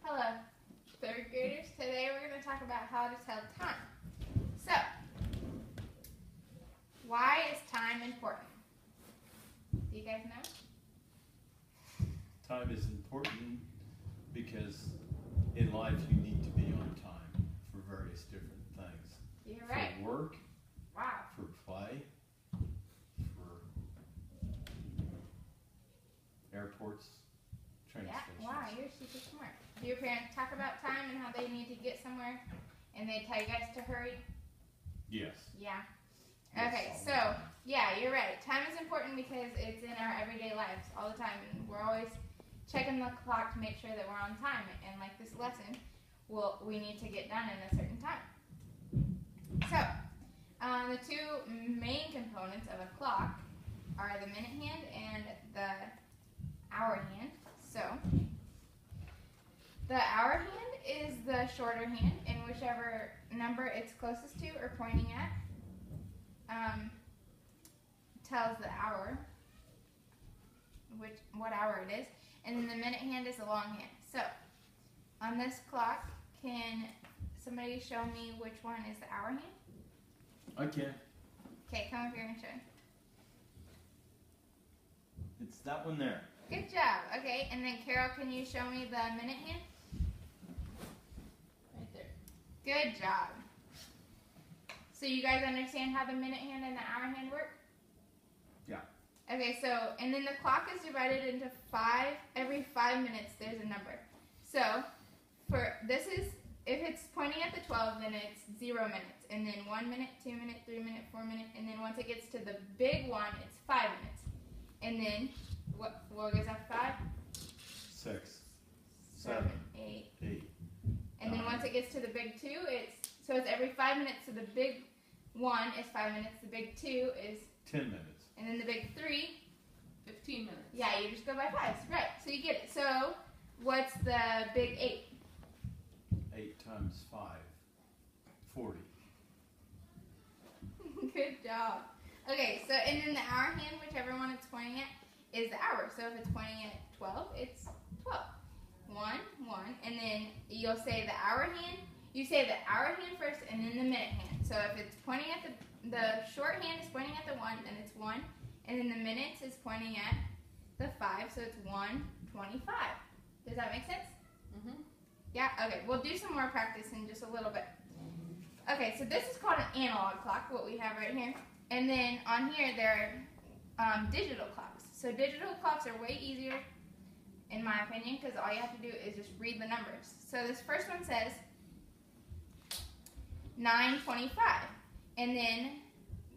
Hello, third graders. Today we're going to talk about how to tell time. So, why is time important? Do you guys know? Time is important because in life you need to be on time for various different things. You're right. For work, Wow. for play, for airports, train stations. Wow, you're super smart. Do your parents talk about time and how they need to get somewhere and they tell you guys to hurry? Yes. Yeah. Yes, Okay, all the so, time. yeah, you're right. Time is important because it's in our everyday lives all the time. And we're always checking the clock to make sure that we're on time. And like this lesson, we need to get done in a certain time. So, the two main components of a clock are the minute hand and the hour hand. So, the hour hand is the shorter hand, and whichever number it's closest to or pointing at tells the hour, what hour it is, and then the minute hand is the long hand. So, on this clock, can somebody show me which one is the hour hand? I can. Okay, come over here and show me. It's that one there. Good job. Okay, and then Carol, can you show me the minute hand? Right there. Good job. So you guys understand how the minute hand and the hour hand work? Yeah. Okay, so, and then the clock is divided into every 5 minutes there's a number. So, if it's pointing at the 12, then it's 0 minutes. And then 1 minute, 2 minute, 3 minute, 4 minute, and then once it gets to the big one, it's 5 minutes. And then, what goes after 5? 6, 7, 8. 8. And then once it gets to the big 2, it's every 5 minutes, so the big 1 is 5 minutes, the big 2 is 10 minutes. and then the big 3, 15 minutes. yeah, you just go by 5s, right, so you get it. So, what's the big 8? 8 times 5, 40. Good job. Okay, so, and then the hour hand, whichever one it's pointing at, is the hour. So if it's pointing at 12, it's 12. 1, 1, and then you'll say the hour hand. You say the hour hand first, and then the minute hand. So if it's pointing at the short hand is pointing at the 1, then it's 1, and then the minutes is pointing at the 5, so it's 1:25. Does that make sense? Mm-hmm. Yeah? Okay, we'll do some more practice in just a little bit. Okay, so this is called an analog clock, what we have right here. And then on here, there are digital clocks. So digital clocks are way easier, in my opinion, because all you have to do is just read the numbers. So this first one says 9:25. And then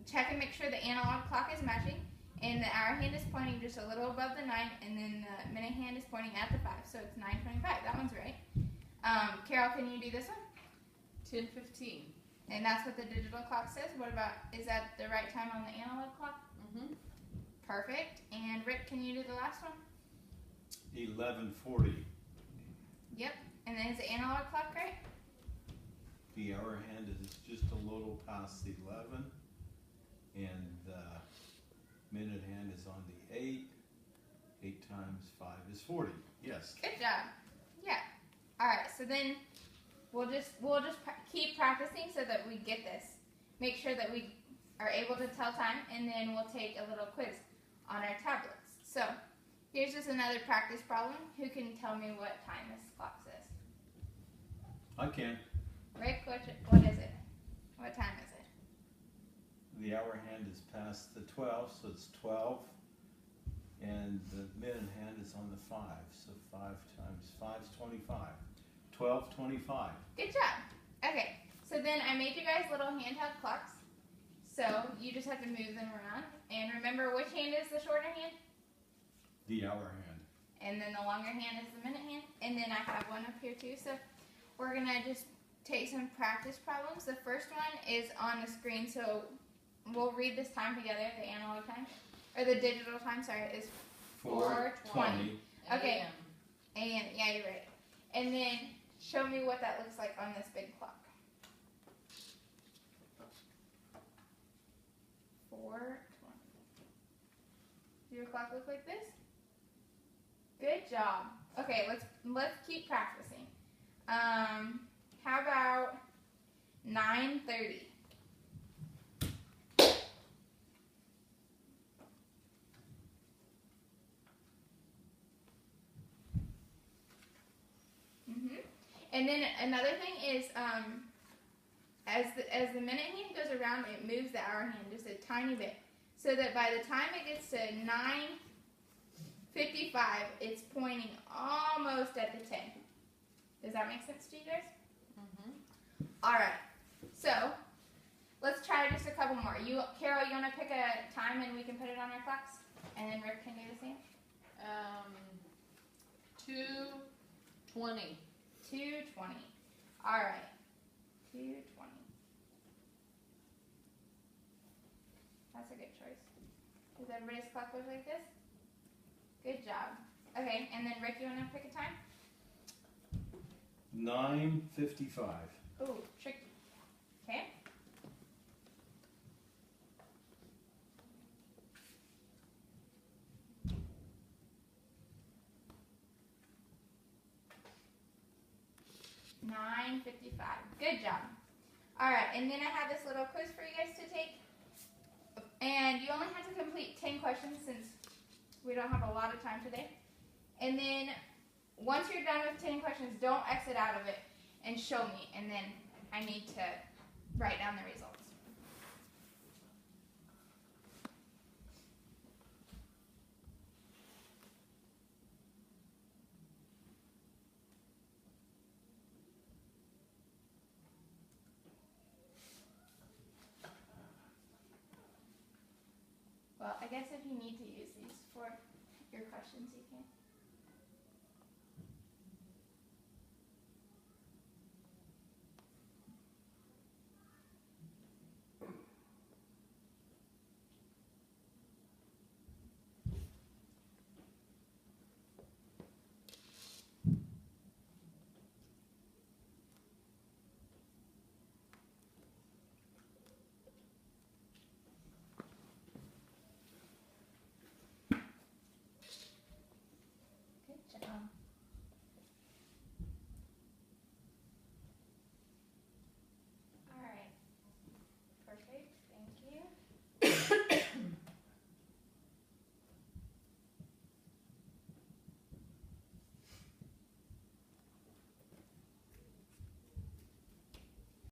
check and make sure the analog clock is matching. And the hour hand is pointing just a little above the 9, and then the minute hand is pointing at the 5. So it's 9:25. That one's right. Carol, can you do this one? 10:15. And that's what the digital clock says. What about, is that the right time on the analog clock? Mm-hmm. Perfect. And Rick, can you do the last one? 11:40. Yep. And then is the analog clock right? The hour hand is just a little past the 11, and the minute hand is on the 8. 8 times 5 is 40. Yes. Good job. Yeah. All right. So then we'll just keep practicing so that we get this. Make sure that we are able to tell time, and then we'll take a little quiz on our tablets. So here's just another practice problem. Who can tell me what time this clock says? I can. Rick, what is it? What time is it? The hour hand is past the 12, so it's 12. And the minute hand is on the 5, so 5 times 5 is 25. 12:25. Good job. Okay, so then I made you guys little handheld clocks. So you just have to move them around. And remember, which hand is the shorter hand? The hour hand. And then the longer hand is the minute hand. And then I have one up here too. So we're going to just take some practice problems. The first one is on the screen. So we'll read this time together, the analog time. Or the digital time, sorry, is 4:20. Okay. And yeah, you're right. And then show me what that looks like on this big clock. 4:20. Does your clock look like this? Good job. Okay, let's keep practicing. How about 9:30? And then another thing is, as the minute hand goes around, it moves the hour hand just a tiny bit, so that by the time it gets to 9:55, it's pointing almost at the 10. Does that make sense to you guys? All right. So let's try just a couple more. Carol, you want to pick a time and we can put it on our clocks, and then Rick can do the same. 2:20. 2:20. All right. 2:20. That's a good choice. Does everybody's clock look like this? Good job. Okay, and then Rick, you want to pick a time? 9:55. Ooh, tricky. Okay. $9:55. Good job. All right, and then I have this little quiz for you guys to take. And you only have to complete 10 questions since we don't have a lot of time today. And then once you're done with 10 questions, don't exit out of it and show me. And then I need to write down the results. Well, I guess if you need to use these for your questions, you can.